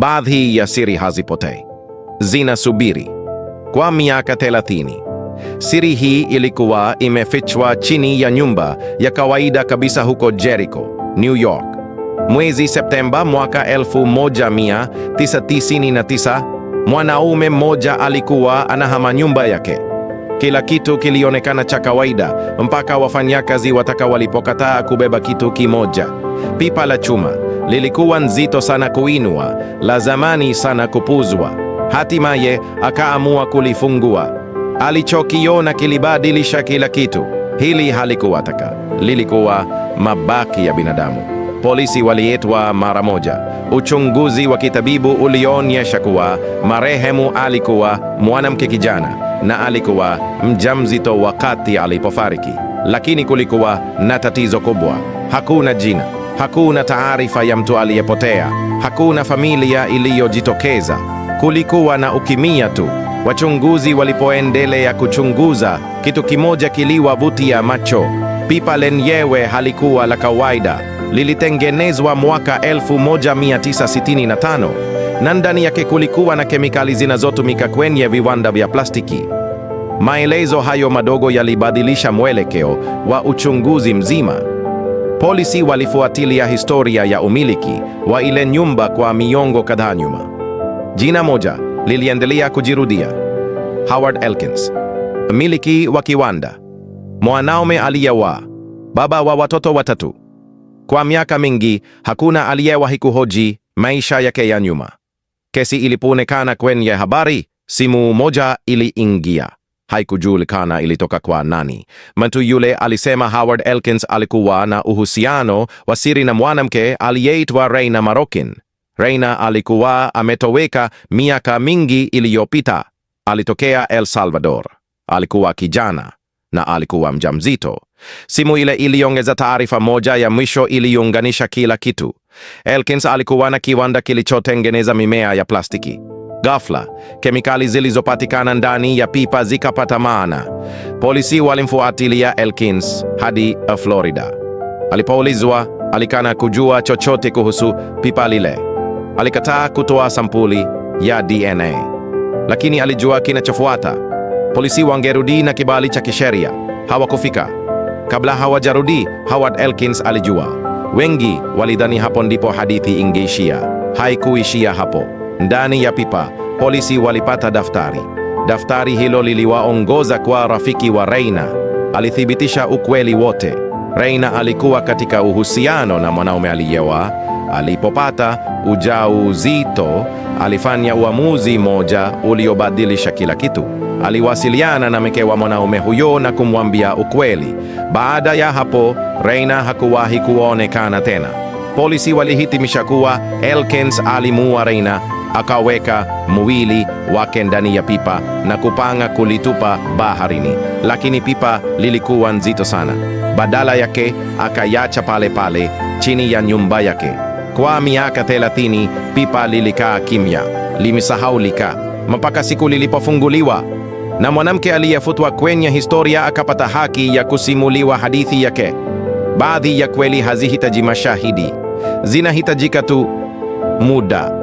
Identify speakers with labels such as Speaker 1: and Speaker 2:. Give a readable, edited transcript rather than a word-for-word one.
Speaker 1: Baadhi ya siri hazipotei, zinasubiri kwa miaka 30. Siri hii ilikuwa imefichwa chini ya nyumba ya kawaida kabisa huko Jericho, New York. Mwezi Septemba mwaka 1999, mwanaume mmoja alikuwa anahama nyumba yake. Kila kitu kilionekana cha kawaida mpaka wafanyakazi walipokataa kubeba kitu kimoja. Pipa la chuma lilikuwa nzito sana kuinua, la zamani sana kupuzwa. Hatimaye akaamua kulifungua. Alichokiona kilibadilisha kila kitu. Hili halikuwa taka, lilikuwa mabaki ya binadamu. Polisi waliitwa mara moja. Uchunguzi wa kitabibu ulionyesha kuwa marehemu alikuwa mwanamke kijana na alikuwa mjamzito wakati alipofariki. Lakini kulikuwa na tatizo kubwa. Hakuna jina, hakuna taarifa ya mtu aliyepotea, hakuna familia iliyojitokeza. Kulikuwa na ukimya tu. Wachunguzi walipoendelea kuchunguza, kitu kimoja kiliwavutia macho. Pipa lenyewe halikuwa la kawaida. Lilitengenezwa mwaka 1965 na ndani yake kulikuwa na kemikali zinazotumika kwenye viwanda vya plastiki. Maelezo hayo madogo yalibadilisha mwelekeo wa uchunguzi mzima. Polisi walifuatilia historia ya umiliki wa ile nyumba kwa miongo kadhaa nyuma. Jina moja liliendelea kujirudia: Howard Elkins, mmiliki wa kiwanda, mwanaume aliyeoa, baba wa watoto 3. Kwa miaka mingi hakuna aliyewahi kuhoji maisha yake ya nyuma. Kesi ilipoonekana kwenye habari, simu moja iliingia. Haikujulikana ilitoka kwa nani. Mtu yule alisema Howard Elkins alikuwa na uhusiano wa siri na mwanamke aliyeitwa Raina Marokin. Raina alikuwa ametoweka miaka mingi iliyopita. Alitokea El Salvador. Alikuwa kijana na alikuwa mjamzito. Simu ile iliongeza taarifa moja ya mwisho iliunganisha kila kitu. Elkins alikuwa na kiwanda kilichotengeneza mimea ya plastiki. Ghafla, kemikali zilizopatikana ndani ya pipa zikapata maana. Polisi walimfuatilia Elkins hadi Florida. Alipoulizwa, alikana kujua chochote kuhusu pipa lile. Alikataa kutoa sampuli ya DNA. Lakini alijua kinachofuata. Polisi wangerudi na kibali cha kisheria. Hawakufika. Kabla hawajarudi, Howard Elkins alijua. Wengi walidhani hapo ndipo hadithi ingeishia. Haikuishia hapo. Ndani ya pipa, polisi walipata daftari. Daftari hilo liliwaongoza kwa rafiki wa Raina. Alithibitisha ukweli wote. Raina alikuwa katika uhusiano na mwanaume aliyeoa. Alipopata ujauzito, alifanya uamuzi moja uliobadilisha kila kitu. Aliwasiliana na mke wa mwanaume huyo na kumwambia ukweli. Baada ya hapo, Raina hakuwahi kuonekana tena. Polisi walihitimisha kuwa Elkins alimuua Raina, akaweka mwili wake ndani ya pipa na kupanga kulitupa baharini. Lakini pipa lilikuwa nzito sana. Badala yake, akayacha pale pale chini ya nyumba yake. Kwa miaka 30, pipa lilikaa kimya, limesahaulika, mpaka siku lilipofunguliwa na mwanamke aliyefutwa kwenye historia akapata haki ya kusimuliwa hadithi yake. Baadhi ya kweli hazihitaji mashahidi, zinahitajika tu muda.